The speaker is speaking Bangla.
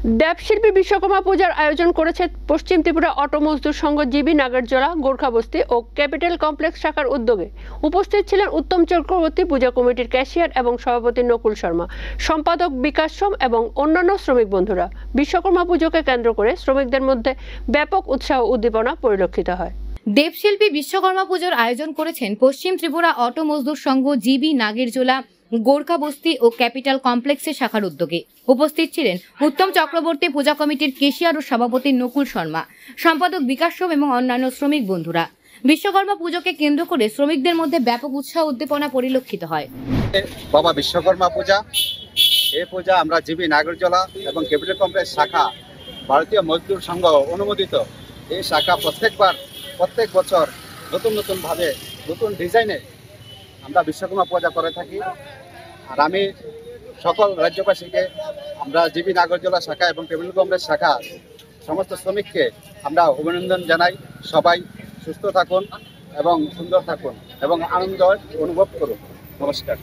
দেবশিল্পী বিশ্বকর্মা পূজার আয়োজন করেছে পশ্চিম ত্রিপুরা অটো মজদুর সংঘ জিবি নাগরজোলা গোর্খাবস্তি ও ক্যাপিটাল কমপ্লেক্স শাখার উদ্যোগে। উপস্থিত ছিলেন উত্তম চক্রবর্তী, পূজা কমিটির ক্যাশিয়ার এবং সভাপতি নকুল শর্মা, সম্পাদক বিকাশ সোম এবং অন্যান্য শ্রমিক বন্ধুরা। বিশ্বকর্মা পুজোকে কেন্দ্র করে শ্রমিকদের মধ্যে ব্যাপক উৎসাহ উদ্দীপনা পরিলক্ষিত হয়। দেবশিল্পী বিশ্বকর্মা পুজোর আয়োজন করেছেন পশ্চিম ত্রিপুরা অটো মজদুর সংঘ জিবি নাগরজোলা গোর্খাবস্তি ও ক্যাপিটাল কমপ্লেক্সের শাখার উদ্যোগে। উপস্থিত ছিলেন উত্তম চক্রবর্তী, পূজা কমিটির কেশিয়ার ও সভাপতি নকুল শর্মা, সম্পাদক বিকাশ সোম এবং অন্যান্য শ্রমিক বন্ধুরা। বিশ্বকর্মা পুজোকে কেন্দ্র করে শ্রমিকদের মধ্যে ব্যাপক উৎসাহ উদ্দীপনা পরিলক্ষিত হয়। বাবা বিশ্বকর্মা পূজা, এই পূজা আমরা জিবি নাগরজোলা এবং ক্যাপিটাল কমপ্লেক্স শাখা ভারতীয় মজদুর সংঘ অনুমোদিত। এই শাখা প্রত্যেক বছর নতুনভাবে নতুন ডিজাইনে আমরা বিশ্বকর্মা পূজা করে থাকি। আর আমি সকল রাজ্যবাসীকে, আমরা জিবি নাগরজোলা শাখা এবং ক্যাপিটাল কমপ্লেক্স শাখা সমস্ত শ্রমিককে আমরা অভিনন্দন জানাই। সবাই সুস্থ থাকুন এবং সুন্দর থাকুন এবং আনন্দ অনুভব করুন। নমস্কার।